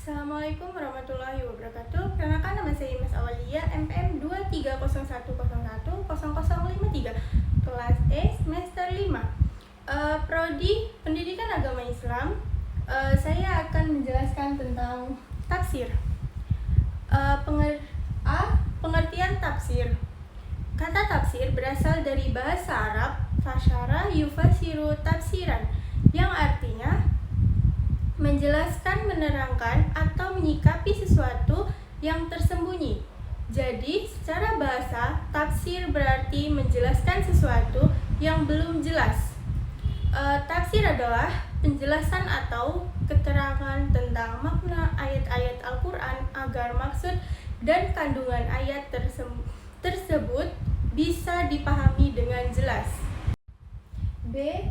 Assalamualaikum warahmatullahi wabarakatuh. Perkenalkan, nama saya Mas Awalia, MPM 2301010053, kelas E semester 5, Prodi Pendidikan Agama Islam. Saya akan menjelaskan tentang tafsir. Pengertian tafsir. Kata tafsir berasal dari bahasa Arab fasyara yufasiru tafsiran, yang artinya menjelaskan, menerangkan, atau menyikapi sesuatu yang tersembunyi. Jadi, secara bahasa, tafsir berarti menjelaskan sesuatu yang belum jelas. Tafsir adalah penjelasan atau keterangan tentang makna ayat-ayat Al-Quran agar maksud dan kandungan ayat tersebut bisa dipahami dengan jelas. B.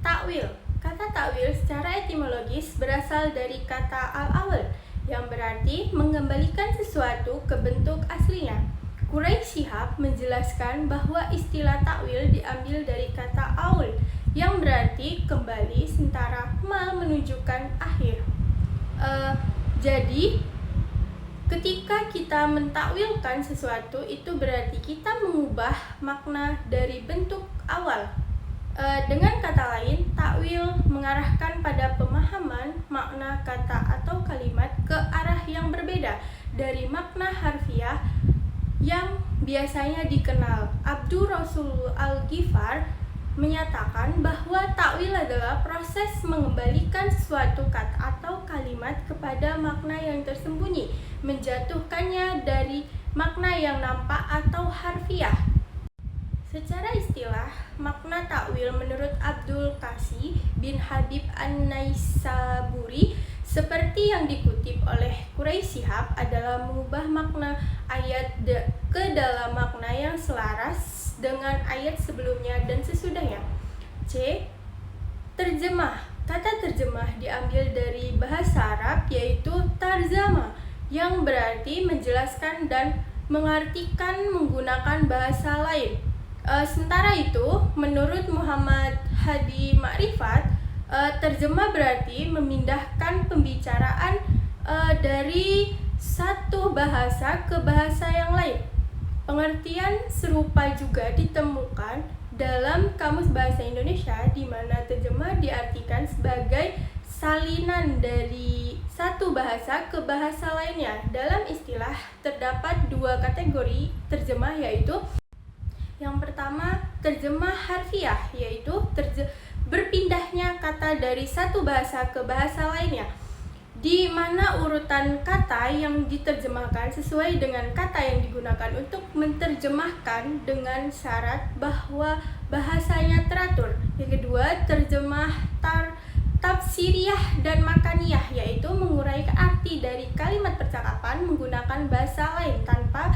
Takwil. Kata takwil secara etimologis berasal dari kata al-awal, yang berarti mengembalikan sesuatu ke bentuk aslinya. Quraisy Shihab menjelaskan bahwa istilah takwil diambil dari kata aul, yang berarti kembali, sementara mal menunjukkan akhir. Jadi, ketika kita mentakwilkan sesuatu, itu berarti kita mengubah makna dari bentuk awal. Dengan kata lain, takwil mengarahkan pada pemahaman makna kata atau kalimat ke arah yang berbeda dari makna harfiah yang biasanya dikenal. Abdur Rasul Al-Ghifar menyatakan bahwa takwil adalah proses mengembalikan suatu kata atau kalimat kepada makna yang tersembunyi, menjatuhkannya dari makna yang nampak atau harfiah. Secara istilah, makna takwil menurut Abdul Qasi bin Habib An-Naisaburi, seperti yang dikutip oleh Quraisy Shihab, adalah mengubah makna ayat ke dalam makna yang selaras dengan ayat sebelumnya dan sesudahnya. C. Terjemah. Kata terjemah diambil dari bahasa Arab, yaitu tarzama, yang berarti menjelaskan dan mengartikan menggunakan bahasa lain. Sementara itu, menurut Muhammad Hadi Ma'rifat, terjemah berarti memindahkan pembicaraan dari satu bahasa ke bahasa yang lain. Pengertian serupa juga ditemukan dalam Kamus Bahasa Indonesia, di mana terjemah diartikan sebagai salinan dari satu bahasa ke bahasa lainnya. Dalam istilah, terdapat dua kategori terjemah, yaitu yang pertama, terjemah harfiah, yaitu berpindahnya kata dari satu bahasa ke bahasa lainnya, di mana urutan kata yang diterjemahkan sesuai dengan kata yang digunakan untuk menerjemahkan dengan syarat bahwa bahasanya teratur. Yang kedua, terjemah tafsiriyah dan makaniyah, yaitu menguraikan arti dari kalimat percakapan menggunakan bahasa lain tanpa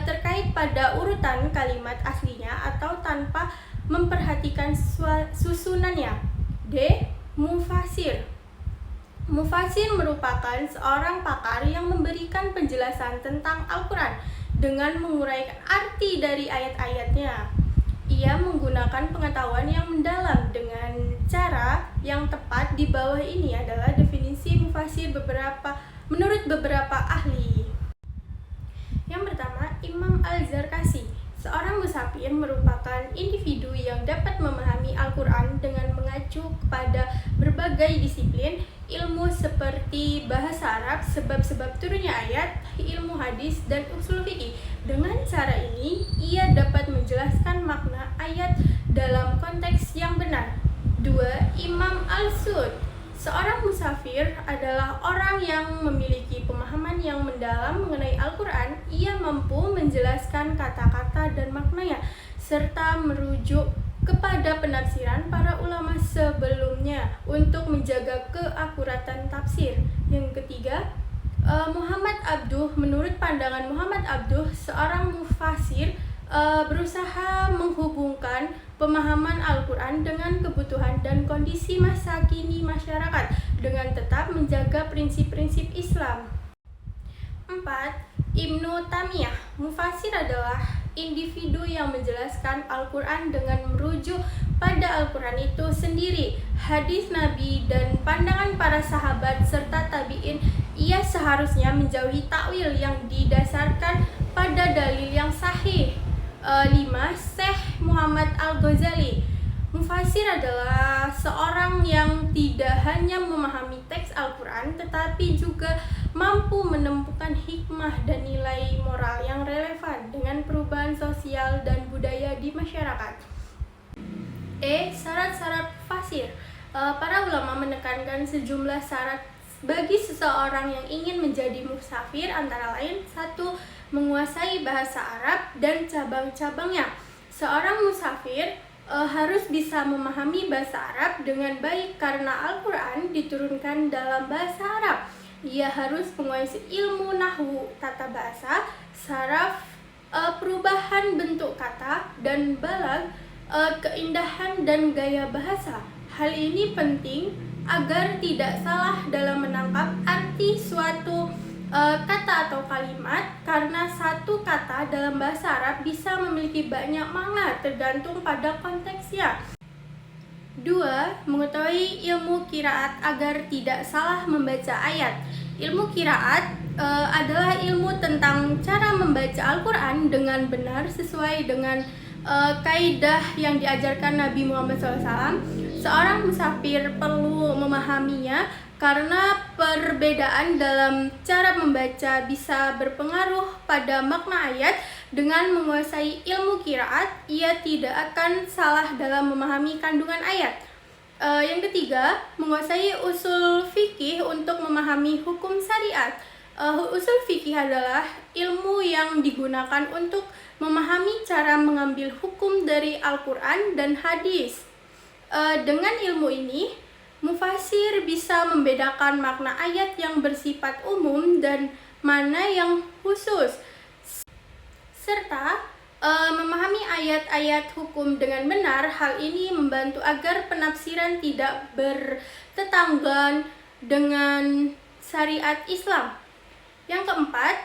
terkait pada urutan kalimat aslinya atau tanpa memperhatikan susunannya. D. Mufasir. Mufasir merupakan seorang pakar yang memberikan penjelasan tentang Al-Quran dengan menguraikan arti dari ayat-ayatnya. Ia menggunakan pengetahuan yang mendalam. Dengan cara yang tepat di bawah ini adalah definisi mufasir menurut beberapa ahli. Yang pertama, Imam Al-Zarkasi. Seorang musafir merupakan individu yang dapat memahami Al-Quran dengan mengacu kepada berbagai disiplin ilmu seperti bahasa Arab, sebab-sebab turunnya ayat, ilmu hadis, dan usul fikih. Dengan cara ini, ia dapat menjelaskan makna ayat dalam konteks yang benar. 2. Imam Al-Sud. Seorang musafir adalah orang yang memiliki pemahaman yang mendalam mengenai Al-Quran. Ia mampu menjelaskan kata-kata dan maknanya, serta merujuk kepada penafsiran para ulama sebelumnya untuk menjaga keakuratan tafsir. Yang ketiga, Muhammad Abduh. Menurut pandangan Muhammad Abduh, seorang mufasir berusaha menghubungkan pemahaman Al-Quran dengan kebutuhan dan kondisi masa kini masyarakat dengan tetap menjaga prinsip-prinsip Islam. 4. Ibnu Tamiyah. Mufasir adalah individu yang menjelaskan Al-Quran dengan merujuk pada Al-Quran itu sendiri, hadis Nabi, dan pandangan para sahabat serta tabi'in. Ia seharusnya menjauhi takwil yang didasarkan pada dalil yang sahih. 5. Syekh Muhammad Al-Ghazali. Mufasir adalah seorang yang tidak hanya memahami teks Al-Quran, tetapi juga mampu menemukan hikmah dan nilai moral yang relevan dengan perubahan sosial dan budaya di masyarakat. Syarat-syarat fasir. Para ulama menekankan sejumlah syarat bagi seseorang yang ingin menjadi musafir, antara lain 1. Menguasai bahasa Arab dan cabang-cabangnya. Seorang musafir harus bisa memahami bahasa Arab dengan baik karena Al-Quran diturunkan dalam bahasa Arab. Ia harus menguasai ilmu nahwu, tata bahasa, saraf, perubahan bentuk kata, dan balag, keindahan dan gaya bahasa. Hal ini penting agar tidak salah dalam menangkap arti suatu kata atau kalimat, karena satu kata dalam bahasa Arab bisa memiliki banyak makna tergantung pada konteksnya. 2. Mengetahui ilmu qiraat agar tidak salah membaca ayat. Ilmu qiraat adalah ilmu tentang cara membaca Al-Quran dengan benar sesuai dengan kaidah yang diajarkan Nabi Muhammad SAW. Seorang musafir perlu memahaminya karena perbedaan dalam cara membaca bisa berpengaruh pada makna ayat. Dengan menguasai ilmu qiraat, ia tidak akan salah dalam memahami kandungan ayat. Yang ketiga, menguasai usul fikih untuk memahami hukum syariat. Usul fikih adalah ilmu yang digunakan untuk memahami cara mengambil hukum dari Al-Quran dan hadis. Dengan ilmu ini, mufasir bisa membedakan makna ayat yang bersifat umum dan mana yang khusus, serta memahami ayat-ayat hukum dengan benar. Hal ini membantu agar penafsiran tidak bertetanggaan dengan syariat Islam. Yang keempat,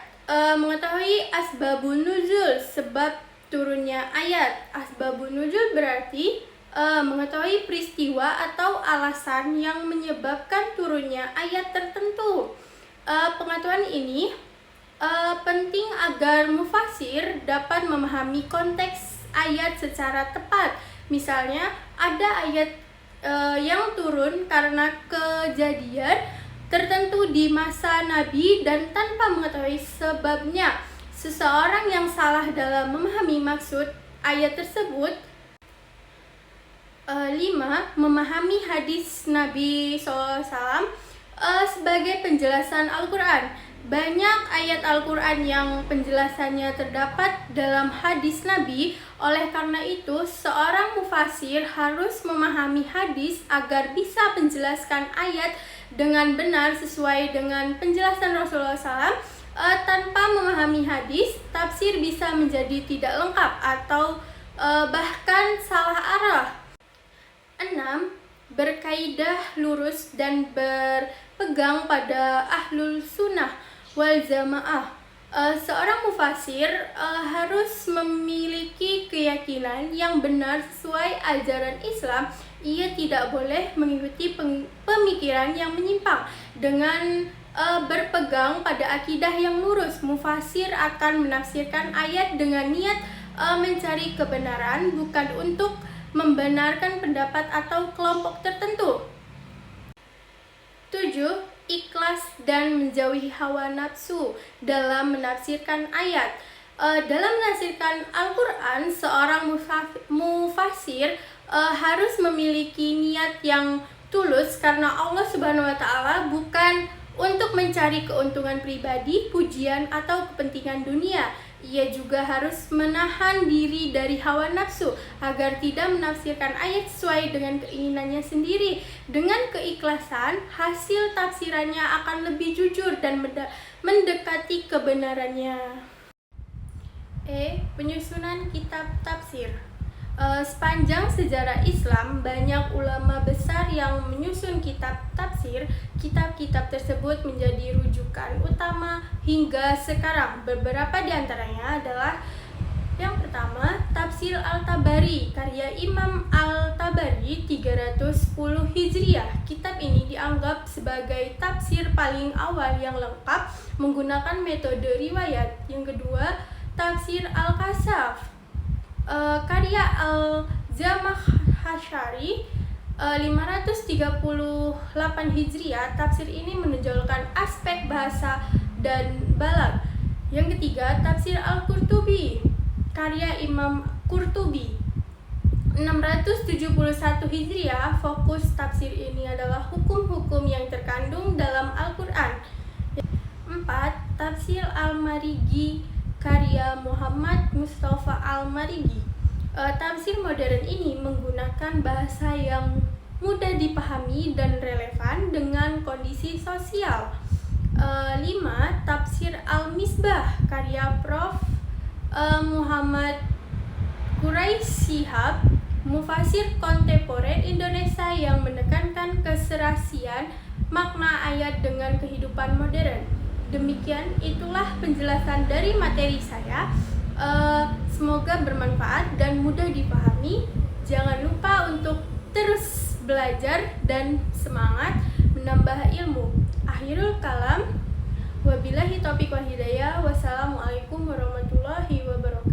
mengetahui asbabun nuzul, sebab turunnya ayat. Asbabun nuzul berarti mengetahui peristiwa atau alasan yang menyebabkan turunnya ayat tertentu. Pengetahuan ini penting agar mufasir dapat memahami konteks ayat secara tepat. Misalnya, ada ayat yang turun karena kejadian tertentu di masa Nabi dan tanpa mengetahui sebabnya, seseorang yang salah dalam memahami maksud ayat tersebut. 5. Memahami hadis Nabi SAW sebagai penjelasan Al-Quran. Banyak ayat Al-Quran yang penjelasannya terdapat dalam hadis Nabi. Oleh karena itu, seorang mufasir harus memahami hadis agar bisa menjelaskan ayat dengan benar sesuai dengan penjelasan Rasulullah SAW. Tanpa memahami hadis, tafsir bisa menjadi tidak lengkap atau bahkan salah arah. 6. Berkaidah lurus dan berpegang pada ahlul sunnah wal jamaah. Seorang mufasir harus memiliki keyakinan yang benar sesuai ajaran Islam. Ia tidak boleh mengikuti pemikiran yang menyimpang. Dengan berpegang pada akidah yang lurus, mufasir akan menafsirkan ayat dengan niat mencari kebenaran, bukan untuk membenarkan pendapat atau kelompok tertentu. 7. Ikhlas dan menjauhi hawa nafsu dalam menafsirkan ayat. Dalam menafsirkan Al-Quran, seorang mufasir harus memiliki niat yang tulus karena Allah Subhanahu wa Ta'ala, bukan untuk mencari keuntungan pribadi, pujian, atau kepentingan dunia. Ia juga harus menahan diri dari hawa nafsu agar tidak menafsirkan ayat sesuai dengan keinginannya sendiri. Dengan keikhlasan, hasil tafsirannya akan lebih jujur dan mendekati kebenarannya. Penyusunan kitab tafsir. Sepanjang sejarah Islam, banyak ulama besar yang menyusun kitab tafsir. Kitab-kitab tersebut menjadi rujukan utama hingga sekarang. Beberapa di antaranya adalah Yang pertama, Tafsir Al-Tabari, karya Imam Al-Tabari 310 Hijriah. Kitab ini dianggap sebagai tafsir paling awal yang lengkap menggunakan metode riwayat. Yang kedua, Tafsir Al-Kasaf, karya Al-Zamakhsyari 538 Hijriah. Tafsir ini menonjolkan aspek bahasa dan balagh. Yang ketiga, Tafsir Al-Qurtubi, karya Imam Qurtubi 671 Hijriah. Fokus tafsir ini adalah hukum-hukum yang terkandung dalam Al-Quran. 4. Tafsir Al-Marigi, karya Muhammad Mustafa Al-Marigi. Tafsir modern ini menggunakan bahasa yang mudah dipahami dan relevan dengan kondisi sosial. 5. Tafsir Al-Misbah, karya Prof. Muhammad Quraisy Shihab, mufasir kontemporer Indonesia yang menekankan keserasian makna ayat dengan kehidupan modern. Demikian, itulah penjelasan dari materi saya. Semoga bermanfaat dan mudah dipahami. Jangan lupa untuk terus belajar dan semangat menambah ilmu. Akhirul kalam, wabillahi taufiq wal hidayah. Wassalamualaikum warahmatullahi wabarakatuh.